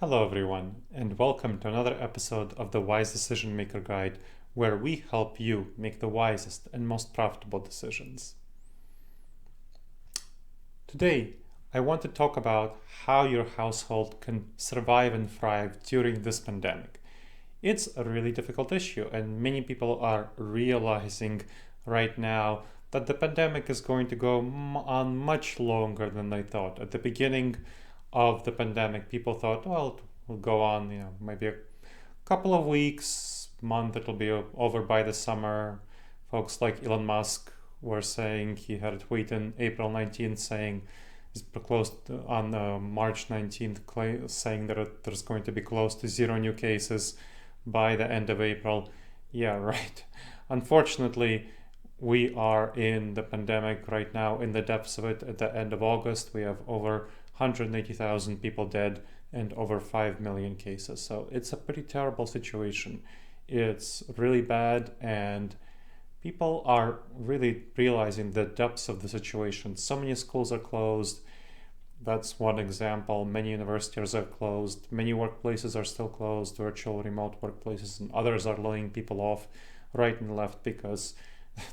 Hello, everyone, and welcome to another episode of the Wise Decision Maker Guide, where we help you make the wisest and most profitable decisions. Today, I want to talk about how your household can survive and thrive during this pandemic. It's a really difficult issue, and many people are realizing right now that the pandemic is going to go on much longer than they thought. At the beginning of the pandemic, people thought, well, it will go on, maybe a couple of weeks, month, it'll be over by the summer. Folks like Elon Musk were saying, he had a tweet on April 19th saying, is close on March 19th, saying that there's going to be close to zero new cases by the end of April. Yeah, right. Unfortunately, we are in the pandemic right now, in the depths of it. At the end of August, we have over 180,000 people dead and over 5 million cases. So it's a pretty terrible situation. It's really bad, and people are really realizing the depths of the situation. So many schools are closed. That's one example. Many universities are closed. Many workplaces are still closed, virtual remote workplaces, and others are laying people off right and left because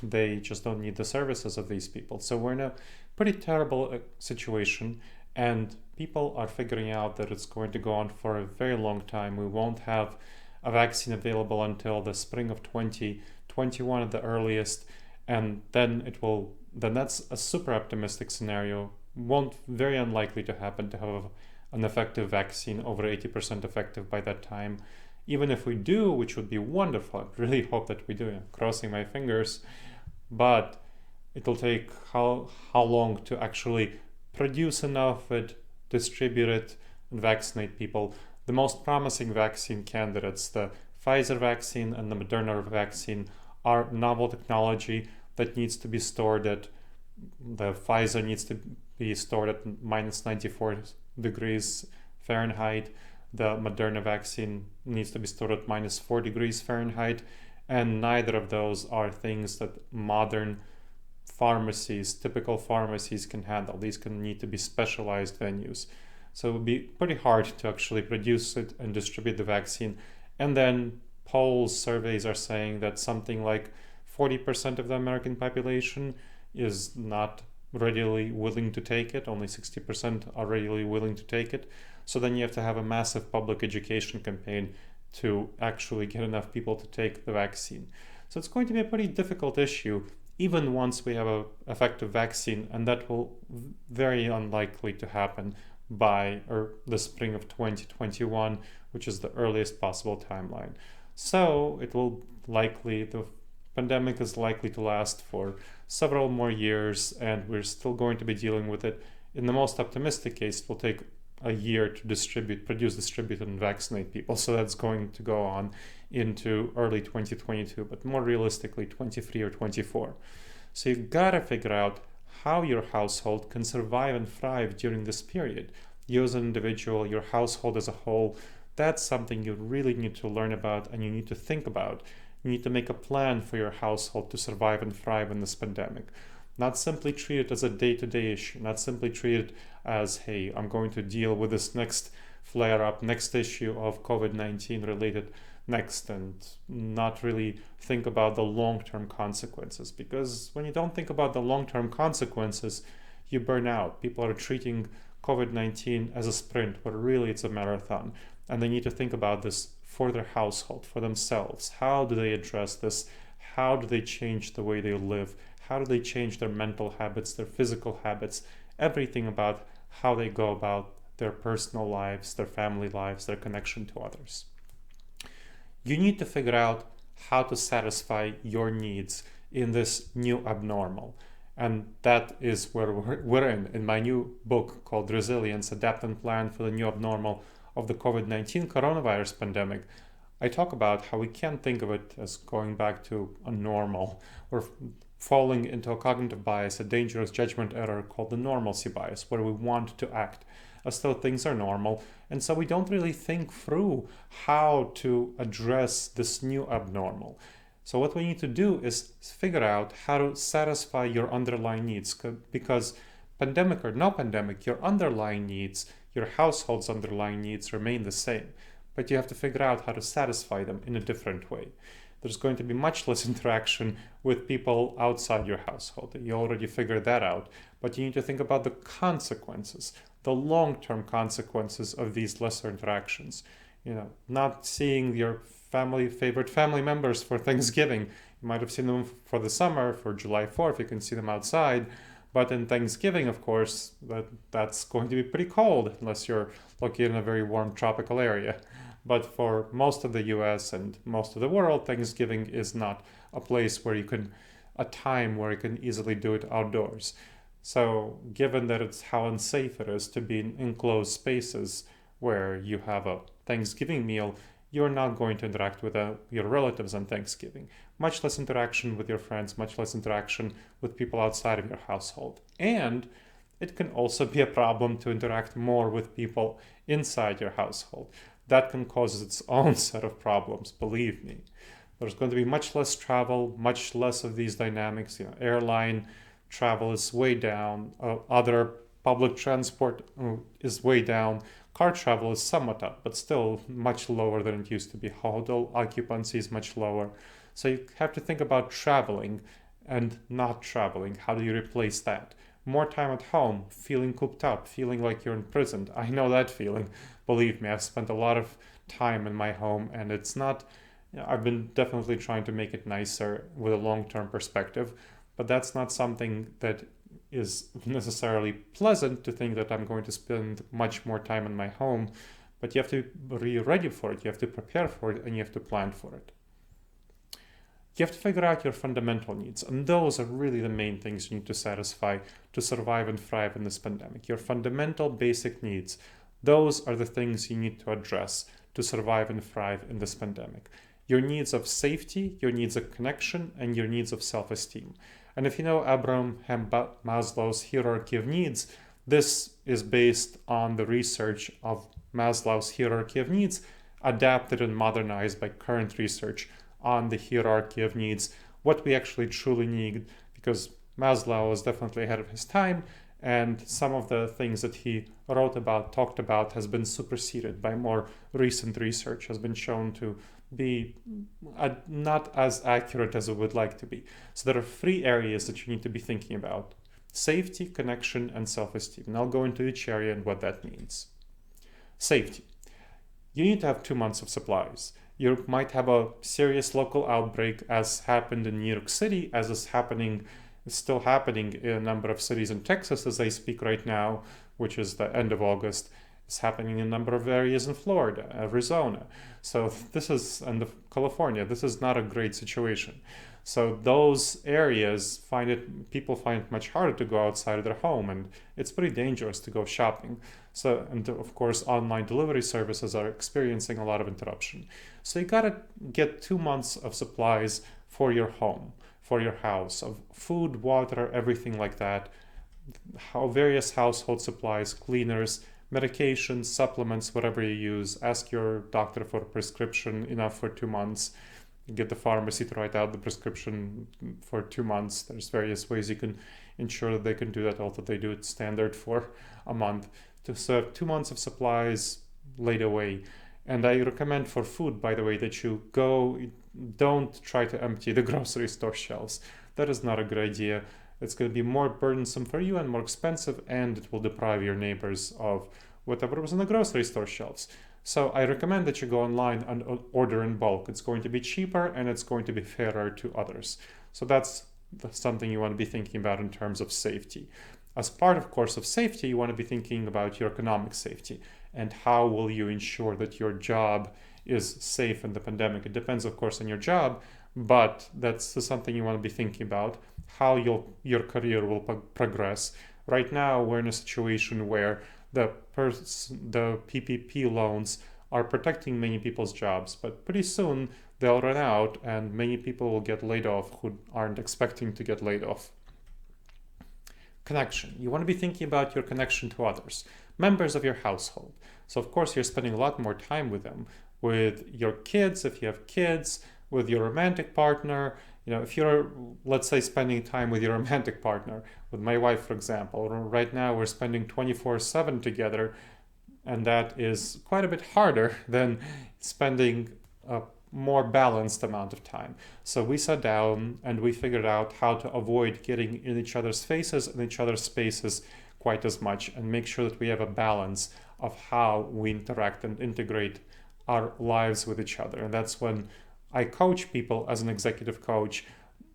they just don't need the services of these people. So we're in a pretty terrible situation, and people are figuring out that it's going to go on for a very long time. We won't have a vaccine available until the spring of 2021 at the earliest, and then that's a super optimistic scenario. Won't Very unlikely to happen to have an effective vaccine, over 80% effective by that time. Even if we do, which would be wonderful, I really hope that we do, I'm crossing my fingers, but it'll take how long to actually produce enough of it, distribute it, and vaccinate people. The most promising vaccine candidates, the Pfizer vaccine and the Moderna vaccine, are novel technology that needs to be stored at, the Pfizer needs to be stored at minus 94 degrees Fahrenheit. The Moderna vaccine needs to be stored at minus 4 degrees Fahrenheit. And neither of those are things that modern pharmacies, typical pharmacies, can handle. These can need to be specialized venues. So it would be pretty hard to actually produce it and distribute the vaccine. And then polls, surveys are saying that something like 40% of the American population is not readily willing to take it. Only 60% are readily willing to take it. So then you have to have a massive public education campaign to actually get enough people to take the vaccine. So it's going to be a pretty difficult issue, even once we have an effective vaccine, and that will very unlikely to happen by the spring of 2021, which is the earliest possible timeline. So the pandemic is likely to last for several more years, and we're still going to be dealing with it. In the most optimistic case, it will take a year to produce, distribute, and vaccinate people. So that's going to go on into early 2022, but more realistically, 23 or 24. So you gotta figure out how your household can survive and thrive during this period. You as an individual, your household as a whole, that's something you really need to learn about and you need to think about. You need to make a plan for your household to survive and thrive in this pandemic. Not simply treat it as a day-to-day issue, not simply treat it as, hey, I'm going to deal with this next flare-up, next issue of COVID-19 related next, and not really think about the long-term consequences. Because when you don't think about the long-term consequences, you burn out. People are treating COVID-19 as a sprint, but really it's a marathon. And they need to think about this for their household, for themselves. How do they address this? How do they change the way they live? How do they change their mental habits, their physical habits, everything about how they go about their personal lives, their family lives, their connection to others. You need to figure out how to satisfy your needs in this new abnormal. And that is where we're in my new book called Resilience, Adapt and Plan for the New Abnormal of the COVID-19 coronavirus pandemic. I talk about how we can't think of it as going back to a normal or falling into a cognitive bias, a dangerous judgment error called the normalcy bias, where we want to act as though things are normal. And so we don't really think through how to address this new abnormal. So what we need to do is figure out how to satisfy your underlying needs, because pandemic or no pandemic, your underlying needs, Your household's underlying needs remain the same, but you have to figure out how to satisfy them in a different way. There's going to be much less interaction with people outside your household. You already figured that out, but you need to think about the consequences, the long-term consequences of these lesser interactions. Not seeing your favorite family members for Thanksgiving. You might have seen them for the summer, for July 4th, you can see them outside. But in Thanksgiving, of course, that's going to be pretty cold unless you're located in a very warm tropical area. But for most of the US and most of the world, Thanksgiving is not a time where you can easily do it outdoors. So given that it's how unsafe it is to be in enclosed spaces where you have a Thanksgiving meal, you're not going to interact with your relatives on Thanksgiving. Much less interaction with your friends, much less interaction with people outside of your household. And it can also be a problem to interact more with people inside your household. That can cause its own set of problems, believe me. There's going to be much less travel, much less of these dynamics. Airline travel is way down. Other public transport is way down. Car travel is somewhat up, but still much lower than it used to be. Hotel occupancy is much lower. So you have to think about traveling and not traveling. How do you replace that? More time at home, feeling cooped up, feeling like you're in prison. I know that feeling. Believe me, I've spent a lot of time in my home, and it's not, I've been definitely trying to make it nicer with a long-term perspective, but that's not something that is necessarily pleasant to think that I'm going to spend much more time in my home, but you have to be ready for it, you have to prepare for it, and you have to plan for it. You have to figure out your fundamental needs, and those are really the main things you need to satisfy to survive and thrive in this pandemic. Your fundamental basic needs, those are the things you need to address to survive and thrive in this pandemic. Your needs of safety, your needs of connection, and your needs of self-esteem. And if you know Abraham Maslow's hierarchy of needs, this is based on the research of Maslow's hierarchy of needs, adapted and modernized by current research on the hierarchy of needs, what we actually truly need, because Maslow was definitely ahead of his time, and some of the things that he talked about, has been superseded by more recent research, has been shown to be not as accurate as it would like to be. So there are 3 areas that you need to be thinking about: safety, connection, and self-esteem. And I'll go into each area and what that means. Safety. You need to have 2 months of supplies. You might have a serious local outbreak, as happened in New York City, as is still happening in a number of cities in Texas as I speak right now, which is the end of August. It's happening in a number of areas in Florida, Arizona. So and California. This is not a great situation. So those areas people find it much harder to go outside of their home, and it's pretty dangerous to go shopping. So, and of course, online delivery services are experiencing a lot of interruption. So you gotta get 2 months of supplies for your home, for your house, of food, water, everything like that. Various household supplies, cleaners, medications, supplements, whatever you use. Ask your doctor for a prescription enough for 2 months. Get the pharmacy to write out the prescription for 2 months. There's various ways you can ensure that they can do that, although they do it standard for a month. To serve 2 months of supplies laid away. And I recommend for food, by the way, that don't try to empty the grocery store shelves. That is not a good idea. It's going to be more burdensome for you and more expensive, and it will deprive your neighbors of whatever was on the grocery store shelves. So I recommend that you go online and order in bulk. It's going to be cheaper and it's going to be fairer to others. So that's something you want to be thinking about in terms of safety. As part, of course, of safety, you want to be thinking about your economic safety and how will you ensure that your job is safe in the pandemic. It depends, of course, on your job, but that's something you want to be thinking about, how your career will progress. Right now, we're in a situation where the PPP loans are protecting many people's jobs, but pretty soon they'll run out and many people will get laid off who aren't expecting to get laid off. Connection. You want to be thinking about your connection to others, members of your household. So of course you're spending a lot more time with them, with your kids, if you have kids, with your romantic partner. If you're, let's say, spending time with your romantic partner, with my wife, for example, right now we're spending 24/7 together. And that is quite a bit harder than spending a more balanced amount of time. So we sat down and we figured out how to avoid getting in each other's faces and each other's spaces quite as much, and make sure that we have a balance of how we interact and integrate our lives with each other. And that's when I coach people as an executive coach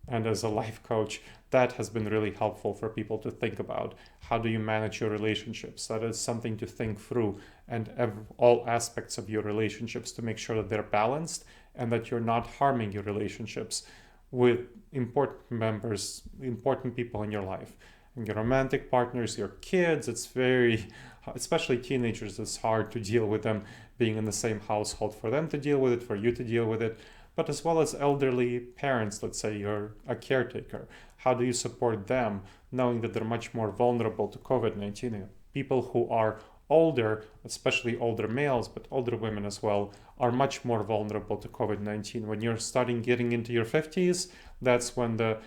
and as a life coach. That has been really helpful for people to think about. How do you manage your relationships? That is something to think through, and all aspects of your relationships, to make sure that they're balanced and that you're not harming your relationships with important people in your life. And your romantic partners, your kids, especially teenagers, it's hard to deal with them being in the same household, for them to deal with it, for you to deal with it. But as well as elderly parents, let's say you're a caretaker, how do you support them, knowing that they're much more vulnerable to COVID-19? People who are older, especially older males, but older women as well, are much more vulnerable to COVID-19. When you're getting into your 50s, that's when the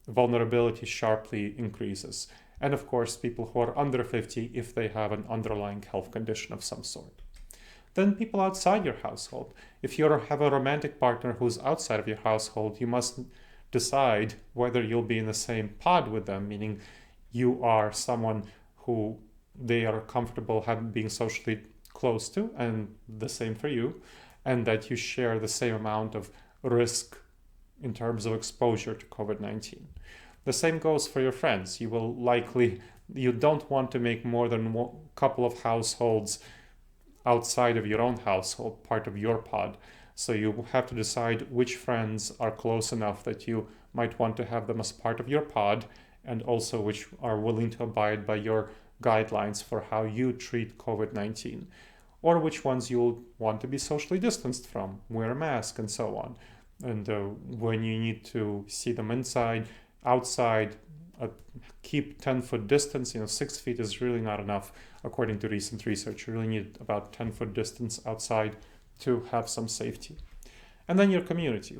vulnerability sharply increases. And of course, people who are under 50, if they have an underlying health condition of some sort. Then people outside your household. If you have a romantic partner who's outside of your household, you must decide whether you'll be in the same pod with them, meaning you are someone who they are comfortable being socially close to, and the same for you, and that you share the same amount of risk in terms of exposure to COVID-19. The same goes for your friends. You don't want to make more than a couple of households outside of your own household part of your pod. So you have to decide which friends are close enough that you might want to have them as part of your pod, and also which are willing to abide by your guidelines for how you treat COVID-19, or which ones you'll want to be socially distanced from, wear a mask, and so on. And when you need to see them outside, keep 10-foot distance. 6 feet is really not enough, according to recent research. You really need about 10-foot distance outside to have some safety. And then your community.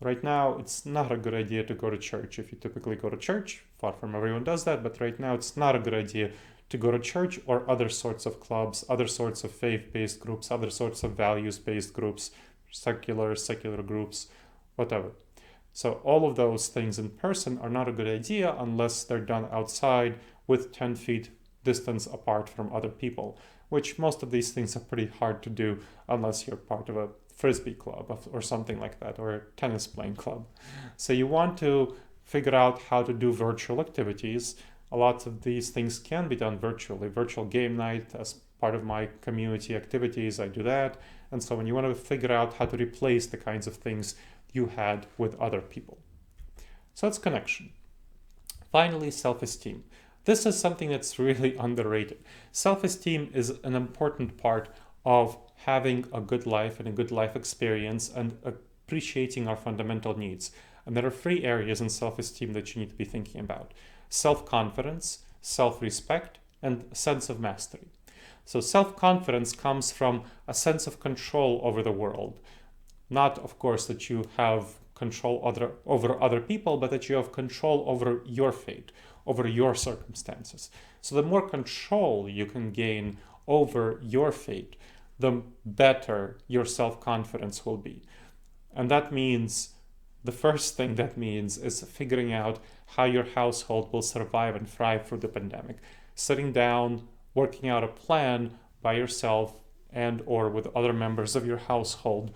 Right now, it's not a good idea to go to church. If you typically go to church, far from everyone does that, but right now it's not a good idea to go to church or other sorts of clubs, other sorts of faith-based groups, other sorts of values-based groups, secular groups, whatever. So all of those things in person are not a good idea unless they're done outside with 10 feet distance apart from other people, which most of these things are pretty hard to do unless you're part of a frisbee club or something like that, or a tennis playing club. So you want to figure out how to do virtual activities. A lot of these things can be done virtually. Virtual game night, as part of my community activities, I do that. And so when you want to figure out how to replace the kinds of things you had with other people. So that's connection. Finally, self-esteem. This is something that's really underrated. Self-esteem is an important part of having a good life and a good life experience and appreciating our fundamental needs. And there are 3 areas in self-esteem that you need to be thinking about: self-confidence, self-respect, and sense of mastery. So self-confidence comes from a sense of control over the world. Not, of course, that you have control over other people, but that you have control over your fate, over your circumstances. So the more control you can gain over your fate, the better your self-confidence will be. And that means, the first thing that means is figuring out how your household will survive and thrive through the pandemic. Sitting down, working out a plan by yourself and or with other members of your household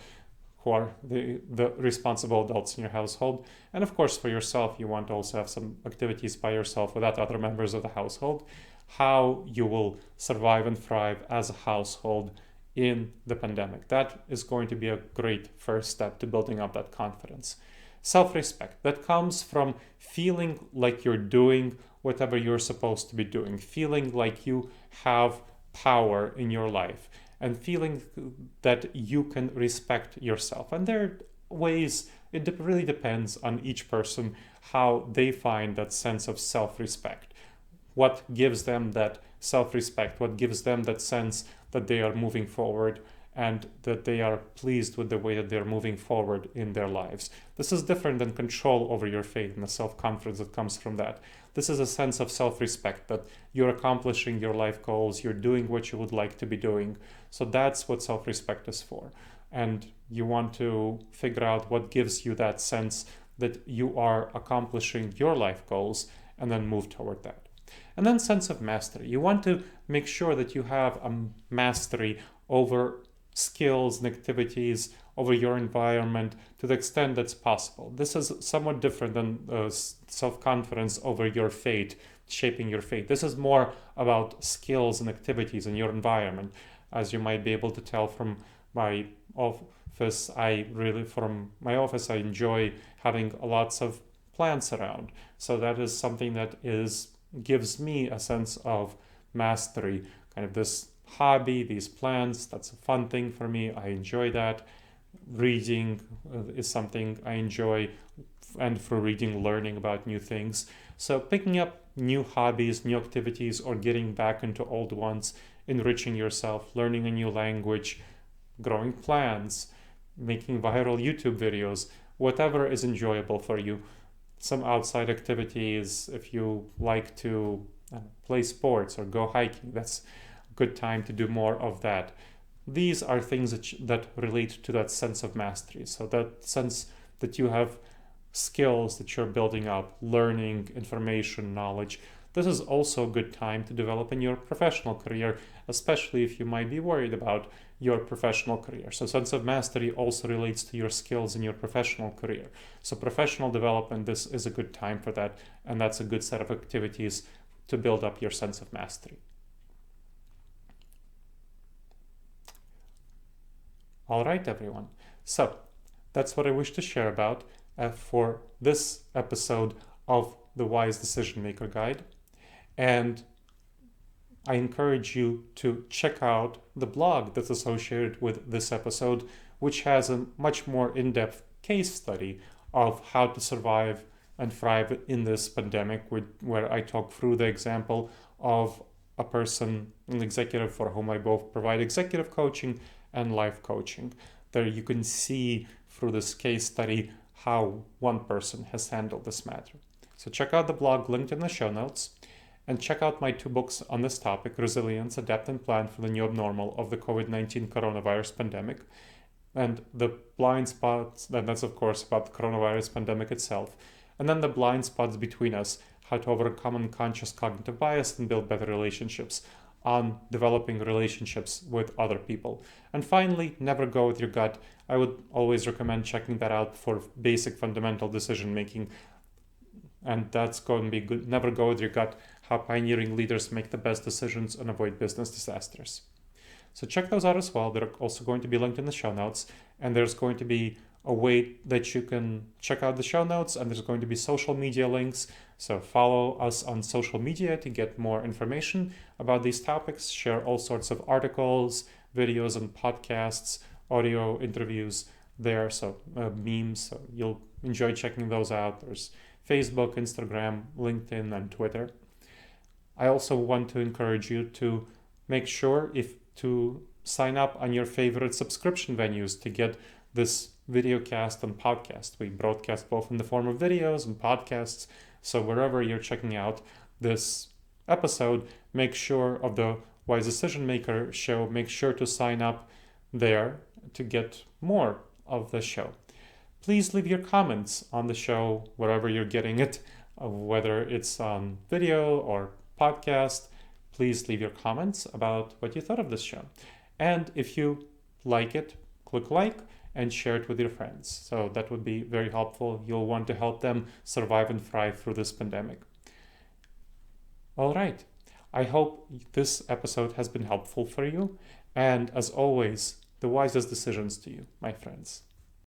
who are the responsible adults in your household. And of course, for yourself, you want to also have some activities by yourself without other members of the household, how you will survive and thrive as a household in the pandemic. That is going to be a great first step to building up that confidence. Self-respect, that comes from feeling like you're doing whatever you're supposed to be doing, feeling like you have power in your life, and feeling that you can respect yourself. And there are ways, it really depends on each person how they find that sense of self-respect. What gives them that self-respect? What gives them that sense that they are moving forward and that they are pleased with the way that they're moving forward in their lives? This is different than control over your fate and the self-confidence that comes from that. this is a sense of self-respect, that you're accomplishing your life goals, you're doing what you would like to be doing. So that's what self-respect is for. And you want to figure out what gives you that sense that you are accomplishing your life goals, and then move toward that. And then sense of mastery. You want to make sure that you have a mastery over skills and activities, over your environment, to the extent that's possible. This is somewhat different than self-confidence over your fate, shaping your fate. This is more about skills and activities in your environment. As you might be able to tell from my office, I enjoy having lots of plants around. So that is something that gives me a sense of mastery, kind of this hobby, these plants. That's a fun thing for me. I enjoy that. Reading is something I enjoy, and through reading, learning about new things. So picking up new hobbies, new activities, or getting back into old ones, enriching yourself, learning a new language, growing plants, making viral YouTube videos, whatever is enjoyable for you. Some outside activities, if you like to play sports or go hiking, that's a good time to do more of that. These are things that relate to that sense of mastery. So that sense that you have skills that you're building up, learning, information, knowledge. This is also a good time to develop in your professional career, especially if you might be worried about your professional career. So sense of mastery also relates to your skills in your professional career. So professional development, this is a good time for that, and that's a good set of activities to build up your sense of mastery. All right, everyone. So that's what I wish to share about for this episode of the Wise Decision Maker Guide. And I encourage you to check out the blog that's associated with this episode, which has a much more in-depth case study of how to survive and thrive in this pandemic, where I talk through the example of a person, an executive for whom I both provide executive coaching and life coaching. There you can see through this case study how one person has handled this matter. So check out the blog linked in the show notes, and check out my 2 books on this topic, Resilience, Adapt and Plan for the New Abnormal of the COVID-19 Coronavirus Pandemic, and The Blind Spots, and that's of course about the coronavirus pandemic itself, and then The Blind Spots Between Us, How to Overcome Unconscious Cognitive Bias and Build Better Relationships, on developing relationships with other people. And finally, Never Go With Your Gut. I would always recommend checking that out for basic fundamental decision making. And that's going to be good. Never Go With Your Gut, how pioneering leaders make the best decisions and avoid business disasters. So check those out as well. They're also going to be linked in the show notes. And there's going to be a way that you can check out the show notes, and there's going to be social media links. So follow us on social media to get more information about these topics, share all sorts of articles, videos, and podcasts, audio interviews there, so memes. So you'll enjoy checking those out. There's Facebook, Instagram, LinkedIn, and Twitter. I also want to encourage you to make sure to sign up on your favorite subscription venues to get this video cast and podcast. We broadcast both in the form of videos and podcasts. So wherever you're checking out this episode, make sure of the Wise Decision Maker show, make sure to sign up there to get more of the show. Please leave your comments on the show, wherever you're getting it, whether it's on video or podcast. Please leave your comments about what you thought of this show. And if you like it, click like and share it with your friends. So that would be very helpful. You'll want to help them survive and thrive through this pandemic. All right. I hope this episode has been helpful for you. And as always, the wisest decisions to you, my friends.